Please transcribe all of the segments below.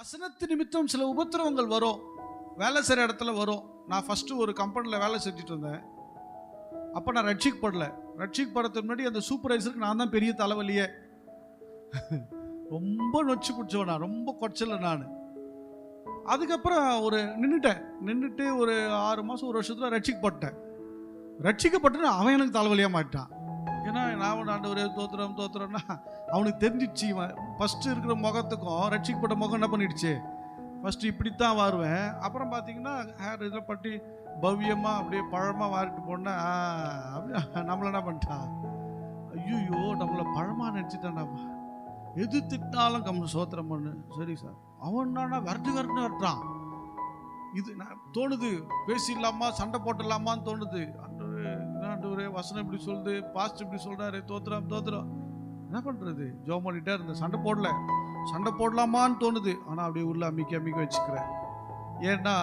வசனத்து நிமித்தம் சில உபத்திரவங்கள் வரும், வேலை செய்கிற இடத்துல வரும். நான் ஃபஸ்ட்டு ஒரு கம்பெனியில் வேலை செஞ்சுட்டு இருந்தேன். அப்போ நான் ரட்சிக்கப்படுறதுக்கு முன்னாடி அந்த சூப்பர்வைசருக்கு நான் தான் பெரிய தலைவலியே. ரொம்ப நொச்சு பிடிச்சவன், நான் ரொம்ப குறைச்சல நான். அதுக்கப்புறம் நின்றுட்டு ஒரு 6 மாதம் 1 வருஷத்தில் ரட்சிக்கப்பட்டு அவன் எனக்கு தலைவலியாக மாட்டான். ஏன்னா நான் ஆண்டவரே தோத்துறோம்னா அவனுக்கு தெரிஞ்சிடுச்சு. ஃபஸ்ட்டு இருக்கிற முகத்துக்கும் ரட்சிக்கப்பட்ட முகம் என்ன பண்ணிடுச்சு, ஃபஸ்ட்டு இப்படித்தான் வருவேன். அப்புறம் பார்த்தீங்கன்னா ஹேர் இதில் பட்டி பவ்யமாக அப்படியே பழமாக மாறிட்டு போனால் அப்படி நம்மளை என்ன பண்ணிட்டான், ஐயோ நம்மளை பழமாக நினச்சிட்டான். எது திட்டினாலும் கம்மி சோத்திரம் பண்ணு. சரி சார், அவன் விரட்டுன்னு வரட்டான். இது நான் தோணுது, பேசிடலாமா சண்டை போட்டுடலாமான்னு தோணுது. ஆண்டவரே வசனம் இப்படி சொல்லுது, பாஸ்ட் இப்படி சொல்கிறாரு, தோத்துறோம் என்ன பண்ணுறது, ஜோம் பண்ணிட்டே இருந்தேன். சண்டை போடலாமான்னு தோணுது. ஆனால் அப்படியே உள்ள அமிக்க வச்சுக்கிறேன். ஏன்னா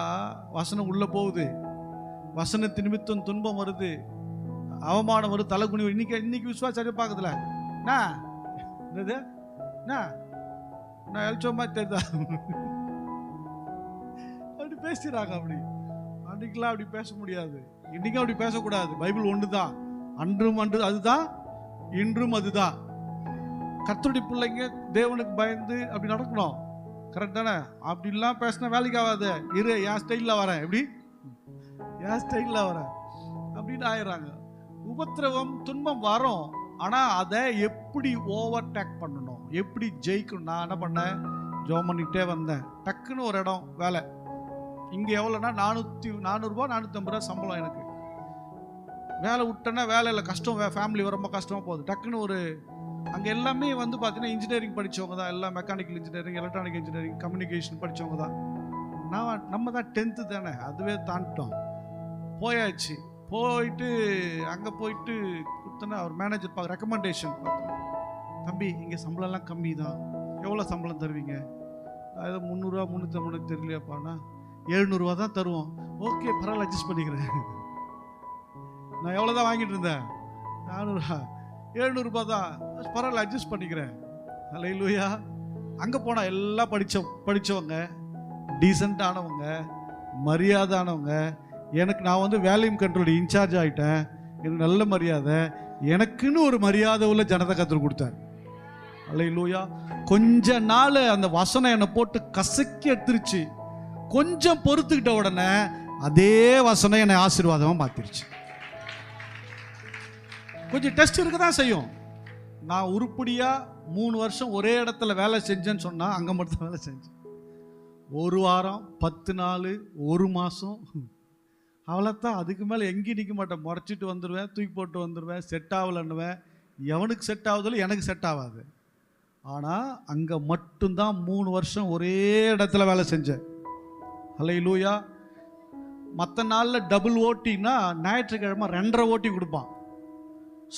வசனம் உள்ளே போகுது, வசனத்து நிமித்தம் துன்பம் வருது, அவமானம் வருது, தலைக்குனி. இன்னைக்கு விசுவாசம் பார்க்குதுல நான் எழுச்சோமா தெரியுதா அப்படி பேசுறாங்க. அன்னைக்கெல்லாம் அப்படி பேச முடியாது, இன்னைக்கும் அப்படி பேசக்கூடாது. பைபிள் ஒன்று தான், அன்றும் அதுதான், இன்றும் அதுதான். கர்த்தருடைய பிள்ளைங்க தேவனுக்கு பயந்து அப்படி நடக்கணும். கரெக்ட் தானே? அப்படிலாம் பேசினா வேலைக்கு ஆகாது. என் ஸ்டைலில் வரேன், என் ஸ்டைலில் வரேன் அப்படின்னு ஆயிடுறாங்க. உபத்திரவம் துன்பம் வரும், ஆனால் அதை எப்படி ஓவர்டேக் பண்ணணும், எப்படி ஜெயிக்கணும். நான் என்ன பண்ணேன், ஜோம் பண்ணிக்கிட்டே வந்தேன். டக்குன்னு ஒரு இடம் வேலை, இங்கே எவ்வளோனா 400 ரூபா 450 ரூபா சம்பளம். எனக்கு வேலை விட்டேன்னா வேலையில் கஷ்டம், ஃபேமிலி ரொம்ப கஷ்டமாக போகுது. டக்குன்னு அங்கே எல்லாமே பார்த்தீங்கன்னா இன்ஜினியரிங் படித்தவங்க தான், எல்லாம் mechanical engineering, electronic engineering, communication படித்தவங்க தான். நம்ம தான் 10th தானே, அதுவே தாண்டிட்டோம். போயாச்சு. அங்கே போயிட்டு கொடுத்தோன்னா அவர் மேனேஜர் ரெக்கமெண்டேஷன் பார்த்தோம். தம்பி இங்கே சம்பளம்லாம் கம்மி தான், எவ்வளோ சம்பளம் தருவீங்க? ஏதோ 300 ரூபா 350 தெரியலையாப்பாண்ணா, 700 ரூபா தான் தருவோம். ஓகே பரவாயில்ல, அட்ஜஸ்ட் பண்ணிக்கிறேன். நான் எவ்வளோ தான் வாங்கிட்டு இருந்தேன், 400 700 ரூபா தான், பரவாயில்ல அட்ஜஸ்ட் பண்ணிக்கிறேன். அல்லேலூயா. அங்கே போனால் எல்லாம் படித்தவங்க, டீசெண்டானவங்க, மரியாதானவங்க. நான் வேல்யூம் கண்ட்ரோல் இன்சார்ஜ் ஆகிட்டேன். எனக்கு நல்ல மரியாதை, எனக்குன்னு ஒரு மரியாதை உள்ள ஜனத்தை கற்றுக் கொடுத்தார். அல்லேலூயா. கொஞ்ச நாள் அந்த வசனம் என்னை போட்டு கசக்கி எடுத்துருச்சு. கொஞ்சம் பொறுத்துக்கிட்ட உடனே அதே வசனம் என்னை ஆசீர்வாதமாக மாத்திருச்சு. கொஞ்சம் டெஸ்ட் இருக்க தான் செய்யும். நான் உருப்படியாக 3 வருஷம் ஒரே இடத்துல வேலை செஞ்சேன்னு சொன்னால் அங்கே மட்டும் வேலை செஞ்சேன். 1 வாரம் 10 நாள் 1 மாதம் அவ்வளோத்தான். அதுக்கு மேலே எங்கேயும் நிற்க மாட்டேன். முறைச்சிட்டு வந்துடுவேன், தூக்கி போட்டு வந்துடுவேன், செட் ஆகலைன்னுவேன். எவனுக்கு செட் ஆகுதில்ல, எனக்கு செட் ஆகாது. ஆனால் அங்கே மட்டும்தான் 3 வருஷம் ஒரே இடத்துல வேலை செஞ்சேன். அல்லேலூயா. மற்ற நாளில் டபுள் ஓட்டின்னா ஞாயிற்றுக்கிழமை 2.5 ஓட்டி கொடுப்பான்.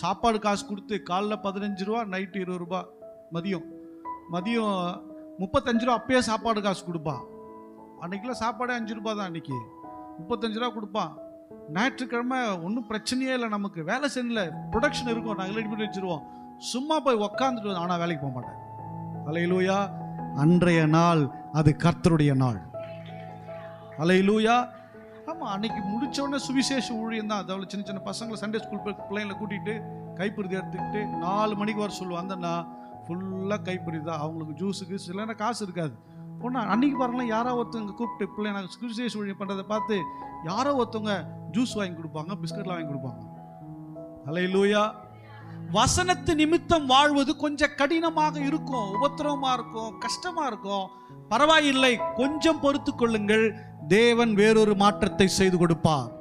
சாப்பாடு காசு கொடுத்து காலைல 15 ரூபா, நைட்டு 20 ரூபா, மதியம் 35 ரூபா. அப்பயே சாப்பாடு காசு கொடுப்பான். அன்றைக்கெலாம் சாப்பாடே 5 ரூபா தான், அன்றைக்கி 35 ரூபா கொடுப்பான். ஞாயிற்றுக்கிழமை ஒன்றும் பிரச்சனையே இல்லை, நமக்கு வேலை செய்யல, ப்ரொடக்ஷன் இருக்கும், நாங்கள் ரெடி பண்ணி வச்சுருவோம். சும்மா போய் உக்காந்துட்டு, ஆனால் வேலைக்கு போக மாட்டேன். அல்லேலூயா. அன்றைய நாள் அது கர்த்தருடைய நாள். அல்லேலூயா. ஆமாம், அன்னைக்கு முடித்தோடனே சுவிசேஷ ஊழியம் தான். அதாவது சின்ன பசங்களை சண்டே ஸ்கூல் பிள்ளைங்களை கூட்டிகிட்டு கைப்பிரதி எடுத்துக்கிட்டு 4 மணிக்கு வர சொல்லுவாங்க. அந்தண்ணா ஃபுல்லாக கைப்பிரதி தான். அவங்களுக்கு ஜூஸுக்கு சில காசு இருக்காது. பொண்ணா அன்றைக்கி பாருங்களேன், யாரோ ஒருத்தவங்க கூப்பிட்டு பிள்ளைங்க சுவிசேஷ ஊழியம் பண்ணுறதை பார்த்து யாரோ ஒருத்தவங்க ஜூஸ் வாங்கி கொடுப்பாங்க, பிஸ்கட்லாம் வாங்கி கொடுப்பாங்க. அல்லேலூயா. வசனத்து நிமித்தம் வாழ்வது கொஞ்சம் கடினமாக இருக்கும், உபத்திரவமாக இருக்கும், கஷ்டமாக இருக்கும். பரவாயில்லை, கொஞ்சம் பொறுத்து கொள்ளுங்கள், தேவன் வேறொரு மாற்றத்தை செய்து கொடுப்பார்.